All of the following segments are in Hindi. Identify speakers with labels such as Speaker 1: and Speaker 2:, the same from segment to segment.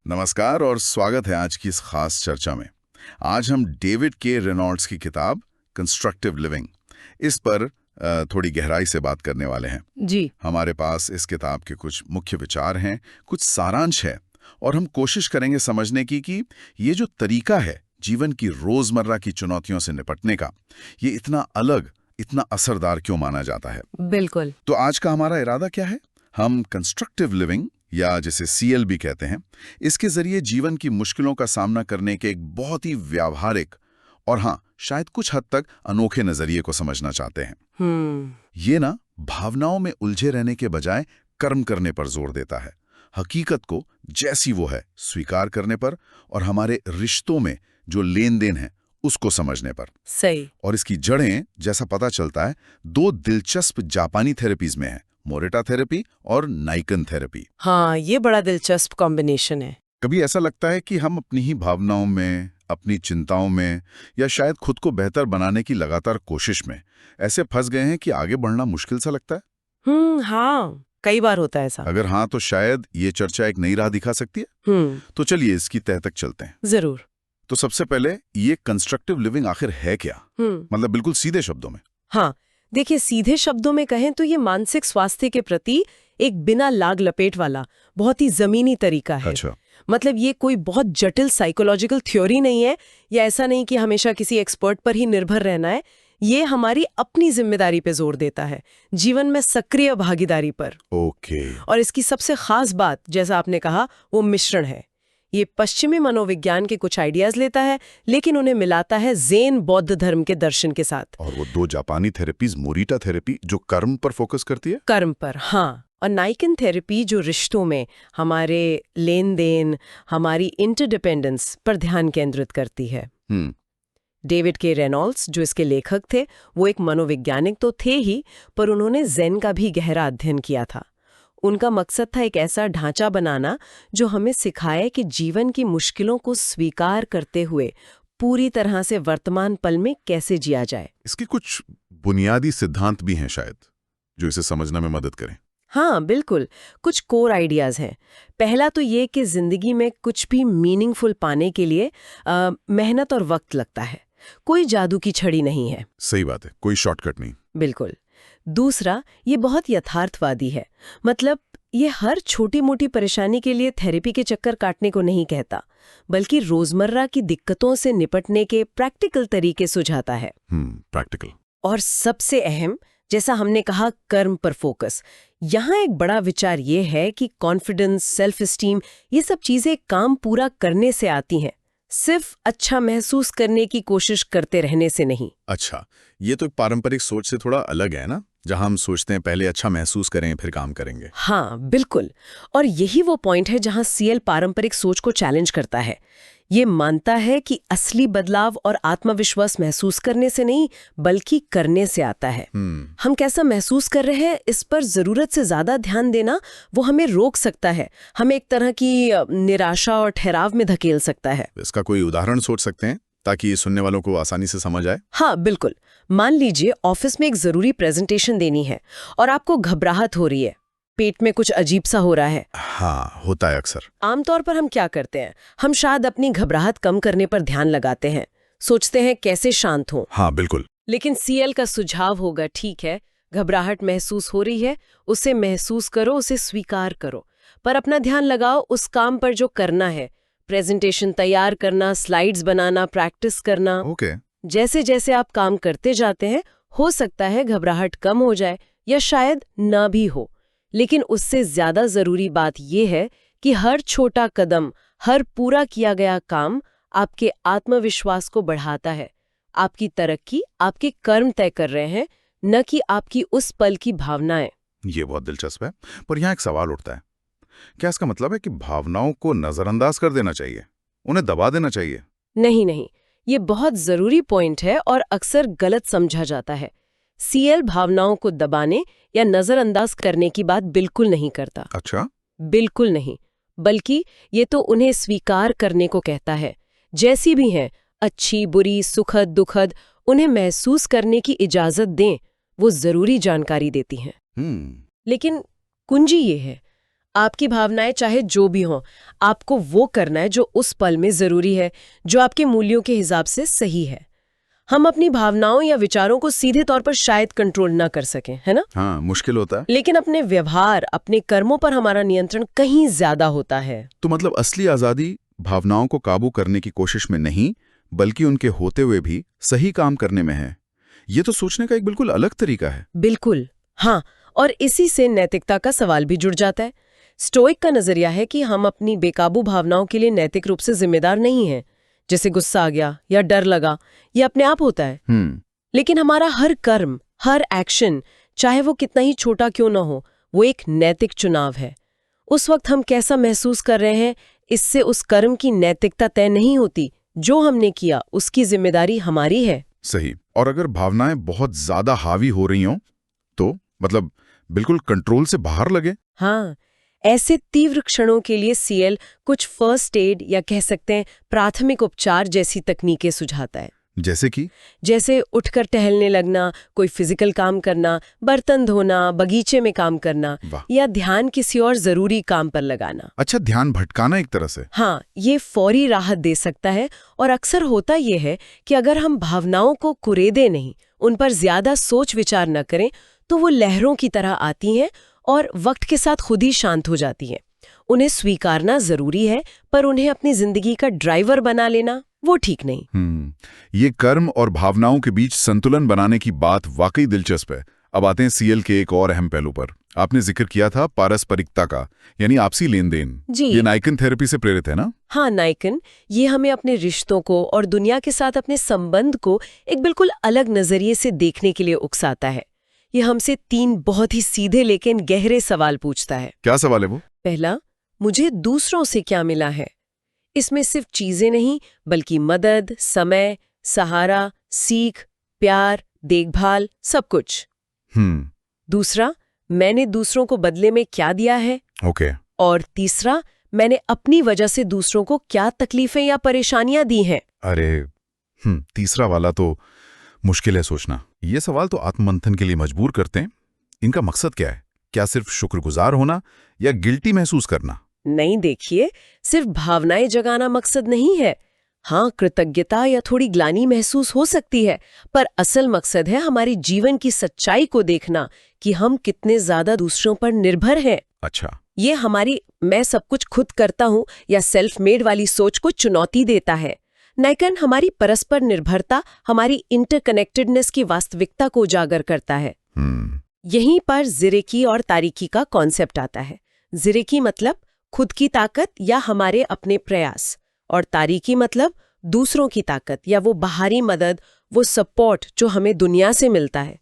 Speaker 1: नमस्कार और स्वागत है आज की इस खास चर्चा में। आज हम डेविड के रेनॉल्ड्स की किताब कंस्ट्रक्टिव लिविंग इस पर थोड़ी गहराई से बात करने वाले हैं।
Speaker 2: जी।
Speaker 1: हमारे पास इस किताब के कुछ मुख्य विचार हैं, कुछ सारांश है और हम कोशिश करेंगे समझने की कि ये जो तरीका है जीवन की रोजमर्रा की चुनौतियों से निपटने का, ये इतना अलग, इतना असरदार क्यों माना जाता है।
Speaker 2: बिल्कुल।
Speaker 1: तो आज का हमारा इरादा क्या है? हम कंस्ट्रक्टिव लिविंग या जिसे CL भी कहते हैं, इसके जरिए जीवन की मुश्किलों का सामना करने के एक बहुत ही व्यावहारिक और हाँ शायद कुछ हद तक अनोखे नजरिए को समझना चाहते हैं। ये ना भावनाओं में उलझे रहने के बजाय कर्म करने पर जोर देता है, हकीकत को जैसी वो है स्वीकार करने पर और हमारे रिश्तों में जो लेन देन है उसको समझने पर।
Speaker 2: सही।
Speaker 1: और इसकी जड़ें जैसा पता चलता है 2 दिलचस्प जापानी थेरेपीज में है, मोरेटा थेरेपी और नाइकन थेरेपी।
Speaker 2: हाँ, ये बड़ा दिलचस्प कॉम्बिनेशन है।
Speaker 1: कभी ऐसा लगता है कि हम अपनी ही भावनाओं में, अपनी चिंताओं में या शायद खुद को बेहतर बनाने की लगातार कोशिश में ऐसे फंस गए हैं कि आगे बढ़ना मुश्किल सा लगता है।
Speaker 2: हाँ, कई बार होता है ऐसा।
Speaker 1: अगर हाँ तो शायद ये चर्चा एक नई राह दिखा सकती है। तो चलिए इसकी तह तक चलते हैं।
Speaker 2: जरूर।
Speaker 1: तो सबसे पहले ये कंस्ट्रक्टिव लिविंग आखिर है क्या? मतलब बिल्कुल सीधे शब्दों में।
Speaker 2: हाँ, देखिए सीधे शब्दों में कहें तो ये मानसिक स्वास्थ्य के प्रति एक बिना लाग लपेट वाला बहुत ही जमीनी तरीका है।
Speaker 1: अच्छा।
Speaker 2: मतलब ये कोई बहुत जटिल साइकोलॉजिकल थ्योरी नहीं है, या ऐसा नहीं कि हमेशा किसी एक्सपर्ट पर ही निर्भर रहना है। ये हमारी अपनी जिम्मेदारी पे जोर देता है, जीवन में सक्रिय भागीदारी पर।
Speaker 1: ओके।
Speaker 2: और इसकी सबसे खास बात, जैसा आपने कहा, वो मिश्रण है। ये पश्चिमी मनोविज्ञान के कुछ आइडियाज लेता है, लेकिन उन्हें मिलाता है ज़ेन बौद्ध धर्म के दर्शन के साथ।
Speaker 1: और वो 2 जापानी थेरेपीज, मोरिटा थेरेपी जो कर्म पर फोकस करती है।
Speaker 2: कर्म पर, हाँ। और नाइकन थेरेपी जो रिश्तों में हमारे लेन देन, हमारी इंटरडिपेंडेंस पर ध्यान केंद्रित करती है। डेविड के रेनॉल्ड्स जो इसके लेखक थे, वो एक मनोवैज्ञानिक तो थे ही, पर उन्होंने ज़ेन का भी गहरा अध्ययन किया था। उनका मकसद था एक ऐसा ढांचा बनाना जो हमें सिखाए कि जीवन की मुश्किलों को स्वीकार करते हुए पूरी तरह से वर्तमान पल में कैसे जिया जाए।
Speaker 1: इसके कुछ बुनियादी सिद्धांत भी हैं शायद, जो इसे समझने में मदद करें।
Speaker 2: हाँ बिल्कुल, कुछ कोर आइडियाज हैं। पहला तो ये कि जिंदगी में कुछ भी मीनिंगफुल पाने के लिए मेहनत और वक्त लगता है, कोई जादू की छड़ी नहीं है।
Speaker 1: सही बात है, कोई शॉर्टकट नहीं।
Speaker 2: बिल्कुल। दूसरा, ये बहुत यथार्थवादी है। मतलब ये हर छोटी मोटी परेशानी के लिए थेरेपी के चक्कर काटने को नहीं कहता, बल्कि रोजमर्रा की दिक्कतों से निपटने के प्रैक्टिकल तरीके सुझाता है।
Speaker 1: प्रैक्टिकल।
Speaker 2: और सबसे अहम, जैसा हमने कहा, कर्म पर फोकस। यहाँ एक बड़ा विचार ये है कि कॉन्फिडेंस, सेल्फ एस्टीम, ये सब चीजें काम पूरा करने से आती हैं, सिर्फ अच्छा महसूस करने की कोशिश करते रहने से नहीं।
Speaker 1: अच्छा, ये तो एक पारंपरिक सोच से थोड़ा अलग है ना, जहां हम सोचते हैं पहले अच्छा महसूस करें फिर काम करेंगे।
Speaker 2: हाँ बिल्कुल। और यही वो पॉइंट है जहां CL पारंपरिक सोच को चैलेंज करता है। ये मानता है कि असली बदलाव और आत्मविश्वास महसूस करने से नहीं, बल्कि करने से आता है। हम कैसा महसूस कर रहे हैं इस पर जरूरत से ज्यादा ध्यान देना वो हमें रोक सकता है, हमें एक तरह की निराशा और ठहराव में धकेल सकता है।
Speaker 1: इसका कोई उदाहरण सोच सकते हैं ताकि सुनने वालों को आसानी से समझ आए?
Speaker 2: हाँ बिल्कुल। मान लीजिए ऑफिस में एक जरूरी प्रेजेंटेशन देनी है और आपको घबराहट हो रही है, पेट में कुछ अजीब सा हो रहा है।
Speaker 1: हाँ, होता है अक्सर।
Speaker 2: आमतौर पर हम क्या करते हैं, हम शायद अपनी घबराहट कम करने पर ध्यान लगाते हैं, सोचते हैं कैसे शांत हों।
Speaker 1: हाँ बिल्कुल।
Speaker 2: लेकिन CL का सुझाव होगा, ठीक है, घबराहट महसूस हो रही है, उसे महसूस करो, उसे स्वीकार करो, पर अपना ध्यान लगाओ उस काम पर जो करना है, प्रेजेंटेशन तैयार करना, स्लाइड्स बनाना, प्रैक्टिस करना।
Speaker 1: ओके।
Speaker 2: जैसे जैसे आप काम करते जाते हैं, हो सकता है घबराहट कम हो जाए या शायद ना भी हो, लेकिन उससे ज्यादा जरूरी बात यह है कि हर छोटा कदम, हर पूरा किया गया काम आपके आत्मविश्वास को बढ़ाता है। आपकी तरक्की आपके कर्म तय कर रहे हैं, न कि आपकी उस पल की भावनाएं।
Speaker 1: ये बहुत दिलचस्प है, पर यहाँ एक सवाल उठता है, क्या इसका मतलब है कि भावनाओं को नजरअंदाज कर देना चाहिए, उन्हें दबा देना चाहिए?
Speaker 2: नहीं नहीं, ये बहुत जरूरी पॉइंट है और अक्सर गलत समझा जाता है। CL भावनाओं को दबाने या नजरअंदाज करने की बात बिल्कुल नहीं करता।
Speaker 1: अच्छा।
Speaker 2: बिल्कुल नहीं, बल्कि ये तो उन्हें स्वीकार करने को कहता है, जैसी भी हैं, अच्छी, बुरी, सुखद, दुखद, उन्हें महसूस करने की इजाजत दें, वो जरूरी जानकारी देती हैं। लेकिन कुंजी ये है, आपकी भावनाएं चाहे जो भी हों, आपको वो करना है जो उस पल में जरूरी है, जो आपके मूल्यों के हिसाब से सही है। हम अपनी भावनाओं या विचारों को सीधे तौर पर शायद कंट्रोल ना कर सकें, है ना?
Speaker 1: हाँ, मुश्किल होता है।
Speaker 2: लेकिन अपने व्यवहार, अपने कर्मों पर हमारा नियंत्रण कहीं ज्यादा होता है।
Speaker 1: तो मतलब असली आजादी भावनाओं को काबू करने की कोशिश में नहीं, बल्कि उनके होते हुए भी सही काम करने में है। ये तो सोचने का एक बिल्कुल अलग तरीका है।
Speaker 2: बिल्कुल, हाँ। और इसी से नैतिकता का सवाल भी जुड़ जाता है। स्टोइक का नजरिया है कि हम अपनी बेकाबू भावनाओं के लिए नैतिक रूप से जिम्मेदार नहीं हैं। जैसे गुस्सा आ गया या डर लगा, ये अपने आप होता है। लेकिन हमारा हर कर्म, हर एक्शन, चाहे वो कितना ही छोटा क्यों ना हो, वो एक नैतिक चुनाव है। उस वक्त हम कैसा महसूस कर रहे हैं, इससे उस कर्म की नैतिकता तय नहीं होती। जो हमने किया उसकी जिम्मेदारी हमारी है।
Speaker 1: सही। और अगर भावनाएं बहुत ज्यादा हावी हो रही हों, तो मतलब बिल्कुल कंट्रोल से बाहर लगे।
Speaker 2: हाँ, ऐसे तीव्र क्षणों के लिए सीएल कुछ फर्स्ट एड या कह सकते हैं प्राथमिक उपचार जैसी तकनीकें सुझाता है। जैसे उठकर टहलने लगना, कोई फिजिकल काम करना, बर्तन धोना, बगीचे में काम करना, या ध्यान किसी और जरूरी काम पर लगाना।
Speaker 1: अच्छा, ध्यान भटकाना एक तरह से।
Speaker 2: हाँ, ये फौरी राहत दे सकता है। और अक्सर होता ये है कि अगर हम भावनाओं को कुरेदे नहीं, उन पर ज्यादा सोच विचार न करें, तो वो लहरों की तरह आती हैं और वक्त के साथ खुद ही शांत हो जाती हैं। उन्हें स्वीकारना जरूरी है, पर उन्हें अपनी जिंदगी का ड्राइवर बना लेना वो ठीक नहीं।
Speaker 1: ये कर्म और भावनाओं के बीच संतुलन बनाने की बात वाकई दिलचस्प है। अब आते हैं सीएल के एक और अहम पहलू पर। आपने जिक्र किया था पारस्परिकता का, यानी आपसी लेन देन। ये नाइकन थेरेपी से प्रेरित है ना?
Speaker 2: हाँ, नाइकन ये हमें अपने रिश्तों को और दुनिया के साथ अपने संबंध को एक बिल्कुल अलग नजरिए से देखने के लिए उकसाता है। ये हमसे 3 बहुत ही सीधे लेकिन गहरे सवाल पूछता है।
Speaker 1: क्या सवाल है वो?
Speaker 2: पहला, मुझे दूसरों से क्या मिला है? इसमें सिर्फ चीजें नहीं, बल्कि मदद, समय, सहारा, सीख, प्यार, देखभाल, सब कुछ। दूसरा, मैंने दूसरों को बदले में क्या दिया है? और तीसरा, मैंने अपनी वजह से दूसरों को क्या तकलीफें या परेशानियां दी हैं?
Speaker 1: अरे, तीसरा वाला तो मुश्किल है सोचना। ये सवाल तो आत्ममंथन के लिए मजबूर करते हैं। इनका मकसद क्या है? क्या सिर्फ शुक्रगुजार होना या गिल्टी महसूस करना?
Speaker 2: नहीं, देखिए, सिर्फ भावनाएं जगाना मकसद नहीं है। हाँ, कृतज्ञता या थोड़ी ग्लानि महसूस हो सकती है, पर असल मकसद है हमारी जीवन की सच्चाई को देखना कि हम कितने ज्यादा दूसरों पर निर्भर हैं।
Speaker 1: अच्छा,
Speaker 2: ये हमारी मैं सब कुछ खुद करता हूँ या सेल्फ मेड वाली सोच को चुनौती देता है। नाइकन हमारी परस्पर निर्भरता, हमारी इंटरकनेक्टेडनेस की वास्तविकता को उजागर करता है। यहीं पर ज़िरेकी और तारीकी का कॉन्सेप्ट आता है। ज़िरेकी मतलब खुद की ताकत या हमारे अपने प्रयास, और तारीकी मतलब दूसरों की ताकत या वो बाहरी मदद, वो सपोर्ट जो हमें दुनिया से मिलता है।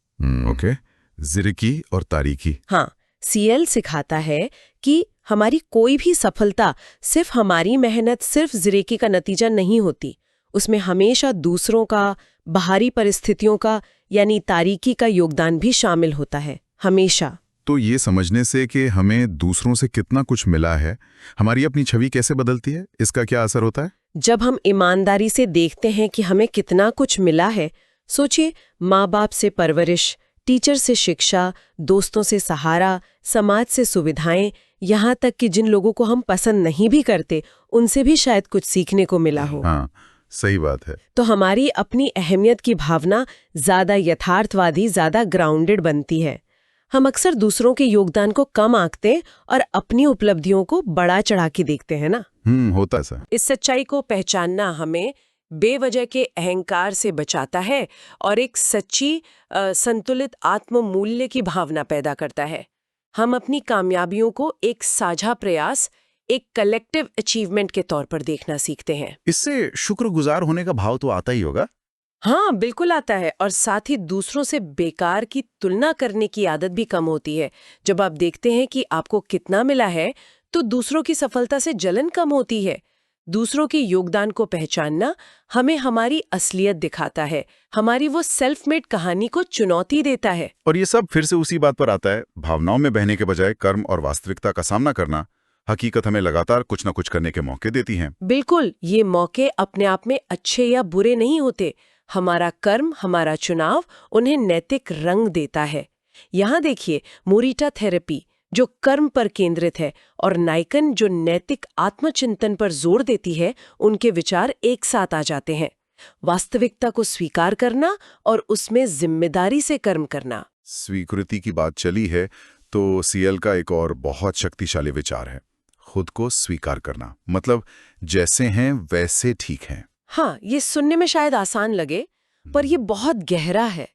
Speaker 1: ओके, ज़िरेकी और तारीकी।
Speaker 2: हाँ, सीएल सिखाता है कि हमारी कोई भी सफलता सिर्फ हमारी मेहनत, सिर्फ ज़िरेकी का नतीजा नहीं होती। उसमें हमेशा दूसरों का, बाहरी परिस्थितियों का यानी तारीकी का योगदान भी शामिल होता है, हमेशा।
Speaker 1: तो ये समझने से कि हमें दूसरों से कितना कुछ मिला है, हमारी अपनी छवि कैसे बदलती है, इसका क्या असर होता है?
Speaker 2: जब हम ईमानदारी से देखते हैं कि हमें कितना कुछ मिला है, सोचिए, माँ बाप से परवरिश, टीचर से शिक्षा, दोस्तों से सहारा, समाज से सुविधाएं, यहाँ तक कि जिन लोगों को हम पसंद नहीं भी करते, उनसे भी शायद कुछ सीखने को मिला हो।
Speaker 1: हाँ, सही बात है।
Speaker 2: तो हमारी अपनी अहमियत की भावना ज्यादा यथार्थवादी, ज्यादा ग्राउंडेड बनती है। हम अक्सर दूसरों के योगदान को कम आंकते और अपनी उपलब्धियों को बड़ा चढ़ा के देखते हैं ना।
Speaker 1: होता है ऐसा।
Speaker 2: इस सच्चाई को पहचानना हमें बेवजह के अहंकार से बचाता है और एक सच्ची संतुलित आत्म मूल्य की भावना पैदा करता है। हम अपनी कामयाबियों को एक साझा प्रयास, एक कलेक्टिव अचीवमेंट के तौर पर देखना सीखते हैं।
Speaker 1: इससे शुक्रगुजार होने का भाव तो आता ही होगा।
Speaker 2: हाँ, बिल्कुल आता है। और साथ ही दूसरों से बेकार की तुलना करने की आदत भी कम होती है। जब आप देखते हैं कि आपको कितना मिला है, तो दूसरों की सफलता से जलन कम होती है। दूसरों के योगदान को पहचानना हमें हमारी असलियत दिखाता है, हमारी वो सेल्फ मेड कहानी को चुनौती देता है।
Speaker 1: और ये सब फिर से उसी बात पर आता है, भावनाओं में बहने के बजाय कर्म और वास्तविकता का सामना करना, हकीकत हमें लगातार कुछ न कुछ करने के मौके देती हैं।
Speaker 2: बिल्कुल, ये मौके अपने आप में अच्छे या बुरे नहीं होते। हमारा कर्म, हमारा चुनाव उन्हें नैतिक रंग देता है। यहाँ देखिए, मोरिटा थेरेपी, जो कर्म पर केंद्रित है, और नाइकन जो नैतिक आत्मचिंतन पर जोर देती है, उनके विचार एक साथ आ जाते हैं। वास्तविकता को स्वीकार करना और उसमें जिम्मेदारी से कर्म करना।
Speaker 1: स्वीकृति की बात चली है तो सीएल का एक और बहुत शक्तिशाली विचार है, खुद को स्वीकार करना। मतलब जैसे हैं वैसे ठीक हैं।
Speaker 2: हाँ, ये सुनने में शायद आसान लगे, पर ये बहुत गहरा है।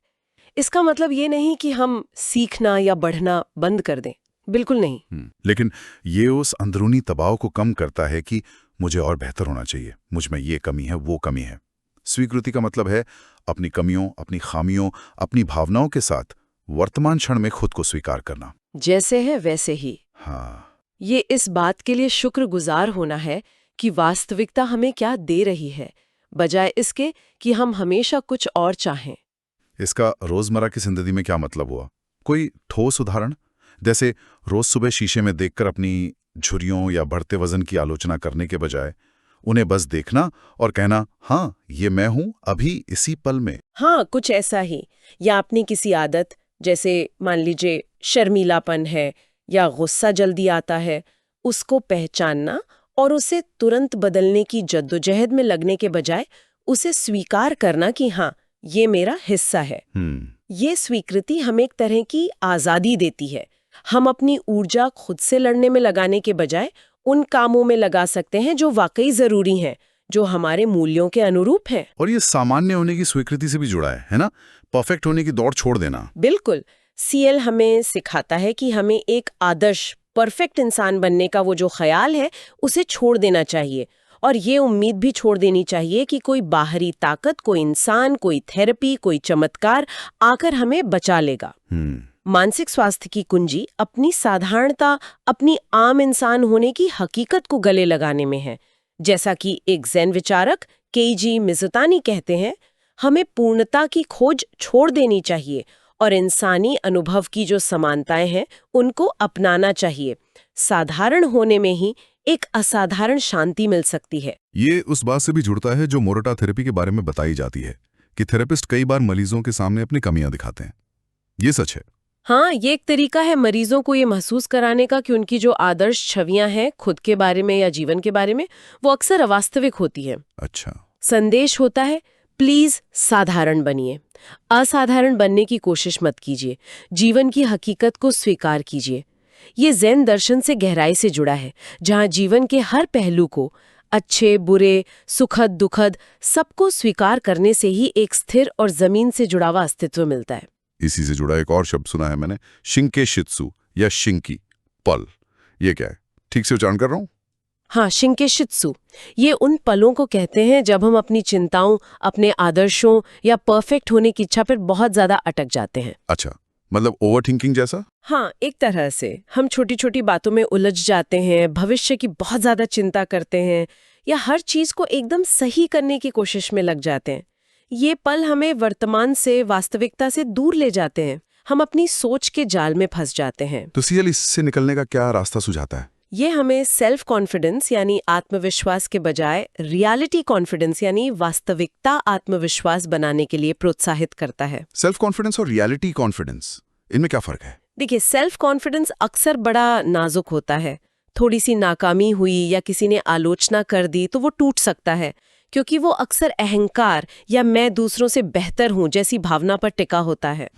Speaker 2: इसका मतलब ये नहीं कि हम सीखना या बढ़ना बंद कर दें, बिल्कुल नहीं।
Speaker 1: लेकिन ये उस अंदरूनी दबाव को कम करता है कि मुझे और बेहतर होना चाहिए, मुझ में ये कमी है, वो कमी है। स्वीकृति का मतलब है अपनी कमियों, अपनी खामियों, अपनी भावनाओं के साथ वर्तमान क्षण में खुद को स्वीकार करना।
Speaker 2: जैसे है वैसे ही।
Speaker 1: हाँ,
Speaker 2: ये इस बात के लिए शुक्रगुजार होना है कि वास्तविकता हमें क्या दे रही है, बजाय इसके कि हम हमेशा कुछ और चाहें।
Speaker 1: इसका रोजमर्रा की जिंदगी में क्या मतलब हुआ? कोई ठोस उदाहरण? जैसे रोज सुबह शीशे में देखकर अपनी झुर्रियों या बढ़ते वजन की आलोचना करने के बजाय उन्हें बस देखना और कहना, हाँ, ये मैं हूं अभी इसी पल में।
Speaker 2: हाँ, कुछ ऐसा ही। या अपनी किसी आदत, जैसे मान लीजिए शर्मीलापन है या गुस्सा जल्दी आता है, उसको पहचानना और उसे तुरंत बदलने की जद्दोजहद में लगने के बजाय उसे स्वीकार करना कि हाँ, ये मेरा हिस्सा है। ये स्वीकृति हमें एक तरह की आज़ादी देती है। हम अपनी ऊर्जा खुद से लड़ने में लगाने के बजाय उन कामों में लगा सकते हैं जो वाकई जरूरी हैं, जो हमारे मूल्यों के अनुरूप हैं।
Speaker 1: और ये सामान्य होने की स्वीकृति से भी जुड़ा है ना? परफेक्ट होने की दौड़ छोड़ देना।
Speaker 2: बिल्कुल। सीएल हमें सिखाता है कि हमें एक आदर्श परफेक्ट इंसान बनने का वो जो ख्याल है, उसे छोड़ देना चाहिए, और ये उम्मीद भी छोड़ देनी चाहिए कि कोई बाहरी ताकत, कोई इंसान, कोई थेरेपी, कोई चमत्कार आकर हमें बचा लेगा। मानसिक स्वास्थ्य की कुंजी अपनी साधारणता, अपनी आम इंसान होने की हकीकत को गले लगाने में है। जैसा कि एक ज़ेन विचारक केईजी मिज़ुतानी कहते हैं, हमें पूर्णता की खोज छोड़ देनी चाहिए और इंसानी अनुभव की जो समानताएं हैं उनको अपनाना चाहिए। साधारण होने में ही एक असाधारण शांति मिल सकती है।
Speaker 3: ये उस बात से भी जुड़ता है जो मोरेटा थेरेपी के बारे में बताई जाती है कि थेरेपिस्ट कई बार मरीजों के सामने अपनी कमियां दिखाते हैं। ये सच है।
Speaker 2: हाँ, ये एक तरीका है मरीजों को ये महसूस कराने का कि उनकी जो आदर्श छवियां हैं खुद के बारे में या जीवन के बारे में, वो अक्सर अवास्तविक होती है।
Speaker 3: अच्छा।
Speaker 2: संदेश होता है, प्लीज साधारण बनिए, असाधारण बनने की कोशिश मत कीजिए, जीवन की हकीकत को स्वीकार कीजिए। ये ज़ेन दर्शन से गहराई से जुड़ा है, जहाँ जीवन के हर पहलू को, अच्छे बुरे, सुखद दुखद, सबको स्वीकार करने से ही एक स्थिर और जमीन से जुड़ा हुआ अस्तित्व मिलता है।
Speaker 3: इसी से जुड़ा एक और शब्द सुना है मैंने, शिंके शित्सु या शिंकी पल। ये क्या है? ठीक से उच्चारण कर रहा हूँ?
Speaker 2: हाँ, शिंके शित्सु। ये उन पलों को कहते हैं जब हम अपनी चिंताओं, अपने आदर्शों या परफेक्ट होने की इच्छा पर बहुत ज्यादा अटक जाते हैं।
Speaker 3: अच्छा, मतलब ओवर थिंकिंग जैसा?
Speaker 2: हाँ, एक तरह से हम छोटी छोटी बातों में उलझ जाते हैं, भविष्य की बहुत ज्यादा चिंता करते हैं या हर चीज को एकदम सही करने की कोशिश में लग जाते हैं। ये पल हमें वर्तमान से, वास्तविकता से दूर ले जाते हैं। हम अपनी सोच के जाल में फंस जाते हैं।
Speaker 3: तो सीएल इससे निकलने का क्या रास्ता सुझाता है?
Speaker 2: ये हमें सेल्फ कॉन्फिडेंस यानी आत्मविश्वास के बजाय रियलिटी कॉन्फिडेंस यानी वास्तविकता आत्मविश्वास बनाने के लिए प्रोत्साहित करता है।
Speaker 3: सेल्फ कॉन्फिडेंस और रियलिटी कॉन्फिडेंस, इनमें क्या फर्क है?
Speaker 2: देखिए, सेल्फ कॉन्फिडेंस अक्सर बड़ा नाजुक होता है। थोड़ी सी नाकामी हुई या किसी ने आलोचना कर दी तो वो टूट सकता है, क्योंकि वो अक्सर अहंकार या मैं दूसरों से बेहतर हूं जैसी भावना पर टिका होता है।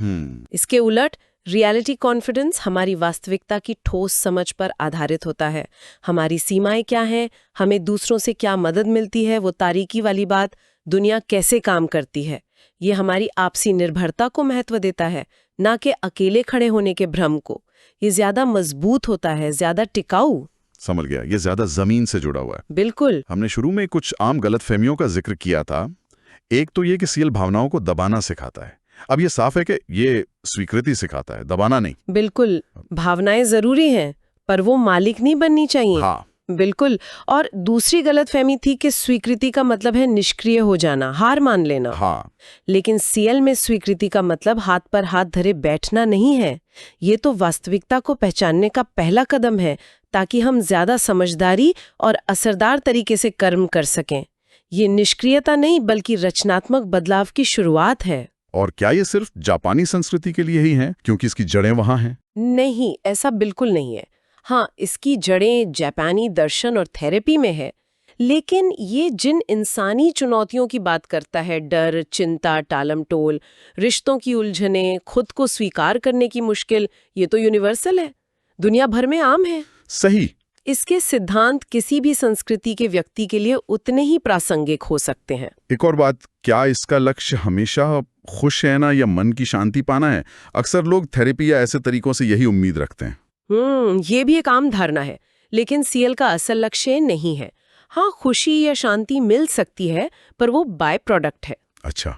Speaker 2: इसके उलट रियलिटी कॉन्फिडेंस हमारी वास्तविकता की ठोस समझ पर आधारित होता है। हमारी सीमाएं क्या हैं, हमें दूसरों से क्या मदद मिलती है, वो तारीकी वाली बात, दुनिया कैसे काम करती है, ये हमारी आपसी निर्भरता को महत्व देता है, ना कि अकेले खड़े होने के भ्रम को। ये ज्यादा मजबूत होता है, ज्यादा टिकाऊ।
Speaker 1: समझ गया, ये ज्यादा जमीन से जुड़ा हुआ है।
Speaker 2: बिल्कुल।
Speaker 1: हमने शुरू में कुछ आम गलतफहमियों का जिक्र किया था। एक तो ये कि सीएल भावनाओं को दबाना सिखाता है। अब ये साफ है कि ये स्वीकृति सिखाता है, दबाना नहीं।
Speaker 2: बिल्कुल, भावनाएं जरूरी हैं, पर वो मालिक नहीं बननी चाहिए।
Speaker 1: हाँ,
Speaker 2: बिल्कुल। और दूसरी गलतफहमी थी कि स्वीकृति का मतलब है निष्क्रिय हो जाना, हार मान लेना।
Speaker 1: हाँ।
Speaker 2: लेकिन सीएल में स्वीकृति का मतलब हाथ पर हाथ धरे बैठना नहीं है। ये तो वास्तविकता को पहचानने का पहला कदम है, ताकि हम ज्यादा समझदारी और असरदार तरीके से कर्म कर सकें। ये निष्क्रियता नहीं, बल्कि रचनात्मक बदलाव की शुरुआत है।
Speaker 1: और क्या ये सिर्फ जापानी संस्कृति के लिए ही है क्योंकि इसकी जड़ें वहां हैं?
Speaker 2: नहीं, ऐसा बिल्कुल नहीं है। हाँ, इसकी जड़ें जापानी दर्शन और थेरेपी में है, लेकिन ये जिन इंसानी चुनौतियों की बात करता है, डर, चिंता, टालमटोल, रिश्तों की उलझनें, खुद को स्वीकार करने की मुश्किल, ये तो यूनिवर्सल है, दुनिया भर में आम है।
Speaker 1: सही।
Speaker 2: इसके सिद्धांत किसी भी संस्कृति के व्यक्ति के लिए उतने ही प्रासंगिक हो सकते हैं।
Speaker 1: एक और बात, क्या इसका लक्ष्य हमेशा खुश रहना या मन की शांति पाना है? अक्सर लोग थेरेपी या ऐसे तरीकों से यही उम्मीद रखते हैं।
Speaker 2: ये भी एक आम धारणा है, लेकिन सीएल का असल लक्ष्य नहीं है। हाँ, खुशी या शांति मिल सकती है, पर वो बाय प्रोडक्ट है।
Speaker 1: अच्छा,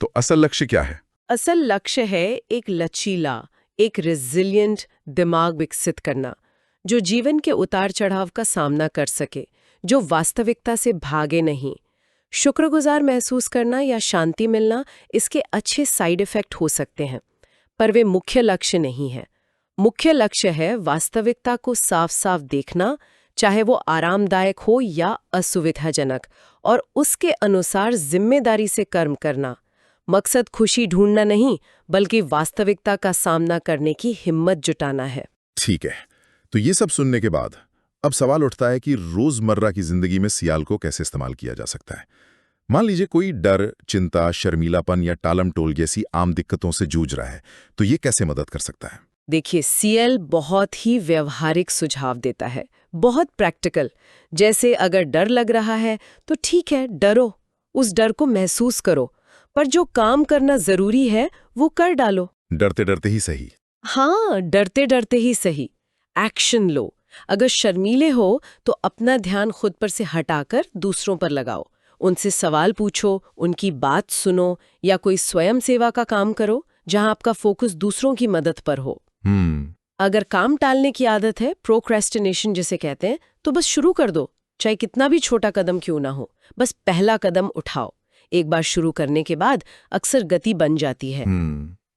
Speaker 1: तो असल लक्ष्य क्या है?
Speaker 2: असल लक्ष्य है एक लचीला, एक रेजिलिएंट दिमाग विकसित करना, जो जीवन के उतार चढ़ाव का सामना कर सके, जो वास्तविकता से भागे नहीं। शुक्रगुजार महसूस करना या शांति मिलना इसके अच्छे साइड इफेक्ट हो सकते हैं, पर वे मुख्य लक्ष्य नहीं है। मुख्य लक्ष्य है वास्तविकता को साफ साफ देखना, चाहे वो आरामदायक हो या असुविधाजनक, और उसके अनुसार जिम्मेदारी से कर्म करना। मकसद खुशी ढूंढना नहीं, बल्कि वास्तविकता का सामना करने की हिम्मत जुटाना है।
Speaker 3: ठीक है, तो ये सब सुनने के बाद अब सवाल उठता है कि रोजमर्रा की जिंदगी में सियाल को कैसे इस्तेमाल किया जा सकता है। मान लीजिए कोई डर, चिंता, शर्मीलापन या टालमटोल जैसी आम दिक्कतों से जूझ रहा है, तो ये कैसे मदद कर सकता है?
Speaker 2: देखिए, सीएल बहुत ही व्यवहारिक सुझाव देता है, बहुत प्रैक्टिकल। जैसे अगर डर लग रहा है तो ठीक है, डरो, उस डर को महसूस करो, पर जो काम करना जरूरी है वो कर डालो।
Speaker 3: डरते डरते ही सही।
Speaker 2: हाँ, डरते डरते ही सही। एक्शन लो। अगर शर्मीले हो तो अपना ध्यान खुद पर से हटाकर दूसरों पर लगाओ। उनसे सवाल पूछो, उनकी बात सुनो, या कोई स्वयं सेवा का काम करो जहां आपका फोकस दूसरों की मदद पर हो। अगर काम टालने की आदत है, प्रोक्रेस्टिनेशन जिसे कहते हैं, तो बस शुरू कर दो, चाहे कितना भी छोटा कदम क्यों ना हो। बस पहला कदम उठाओ। एक बार शुरू करने के बाद अक्सर गति बन जाती है।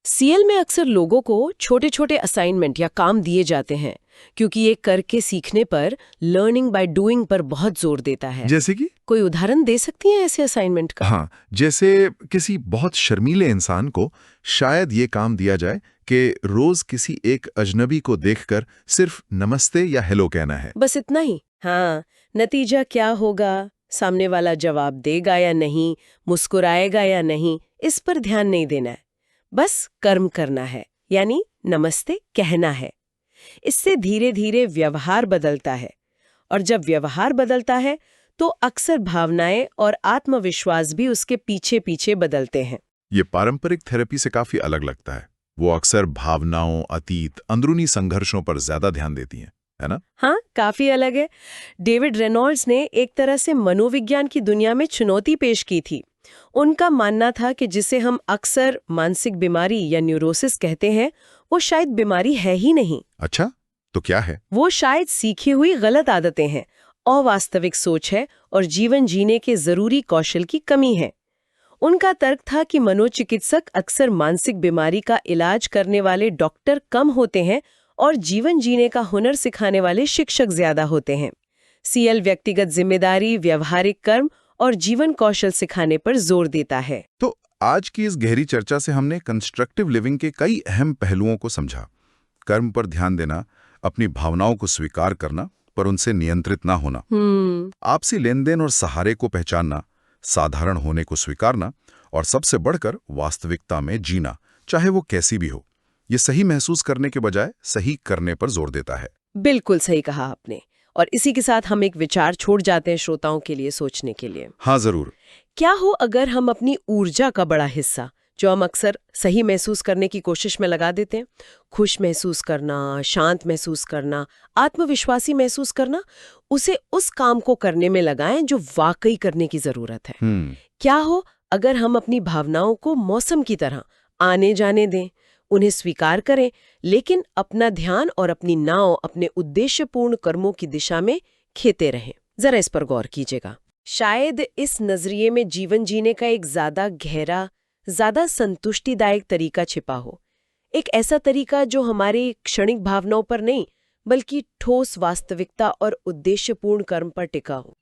Speaker 2: सीएल में अक्सर लोगों को छोटे छोटे असाइनमेंट या काम दिए जाते हैं, क्योंकि ये करके सीखने पर, लर्निंग बाय डूइंग पर बहुत जोर देता है।
Speaker 3: जैसे कि
Speaker 2: कोई उदाहरण दे सकती हैं ऐसे असाइनमेंट का?
Speaker 3: हाँ, जैसे किसी बहुत शर्मीले इंसान को शायद ये काम दिया जाए कि रोज किसी एक अजनबी को देखकर सिर्फ नमस्ते या हेलो कहना है।
Speaker 2: बस इतना ही। हाँ, नतीजा क्या होगा, सामने वाला जवाब देगा या नहीं, मुस्कुराएगा या नहीं, इस पर ध्यान नहीं देना है। बस कर्म करना है, यानी नमस्ते कहना है। इससे धीरे धीरे व्यवहार बदलता है, और जब व्यवहार बदलता है तो अक्सर भावनाएं और आत्मविश्वास भी उसके पीछे पीछे बदलते हैं।
Speaker 3: ये पारंपरिक थेरेपी से काफी अलग लगता है। वो अक्सर भावनाओं, अतीत, अंदरूनी संघर्षों पर ज्यादा ध्यान देती हैं, है ना?
Speaker 2: हाँ, काफी अलग है। डेविड रेनॉल्ड्स ने एक तरह से मनोविज्ञान की दुनिया में चुनौती पेश की थी। उनका मानना था कि जिसे हम अक्सर मानसिक बीमारी या न्यूरोसिस कहते हैं, वो शायद बीमारी है ही नहीं।
Speaker 3: अच्छा, तो क्या है?
Speaker 2: वो शायद सीखी हुई गलत आदतें हैं, अवास्तविक सोच है और जीवन जीने के जरूरी कौशल की कमी है। उनका तर्क था कि मनोचिकित्सक अक्सर मानसिक बीमारी का इलाज करने वाले डॉक्टर कम होते हैं और जीवन जीने का हुनर सिखाने वाले शिक्षक ज्यादा होते हैं। सीएल व्यक्तिगत जिम्मेदारी, व्यवहारिक कर्म और जीवन कौशल सिखाने पर जोर देता है।
Speaker 3: तो आज की इस गहरी चर्चा से हमने कंस्ट्रक्टिव लिविंग के कई अहम पहलुओं को समझा। कर्म पर ध्यान देना, अपनी भावनाओं को स्वीकार करना, पर उनसे नियंत्रित ना होना, आपसी लेन देन और सहारे को पहचानना, साधारण होने को स्वीकारना, और सबसे बढ़कर वास्तविकता में जीना, चाहे वो कैसी भी हो। ये सही महसूस करने के बजाय सही करने पर जोर देता है।
Speaker 2: बिल्कुल सही कहा आपने। और इसी के साथ हम एक विचार छोड़ जाते हैं श्रोताओं के लिए सोचने के लिए।
Speaker 3: हाँ, जरूर।
Speaker 2: क्या हो अगर हम अपनी ऊर्जा का बड़ा हिस्सा, जो हम अक्सर सही महसूस करने की कोशिश में लगा देते हैं, खुश महसूस करना, शांत महसूस करना, आत्मविश्वासी महसूस करना, उसे उस काम को करने में लगाएं जो वाकई करने की जरूरत है। क्या हो अगर हम अपनी भावनाओं को मौसम की तरह आने जाने दें, उन्हें स्वीकार करें, लेकिन अपना ध्यान और अपनी नाव अपने उद्देश्यपूर्ण कर्मों की दिशा में खेते रहें। जरा इस पर गौर कीजिएगा। शायद इस नजरिए में जीवन जीने का एक ज्यादा गहरा, ज्यादा संतुष्टिदायक तरीका छिपा हो। एक ऐसा तरीका जो हमारी क्षणिक भावनाओं पर नहीं, बल्कि ठोस वास्तविकता और उद्देश्यपूर्ण कर्म पर टिका हो।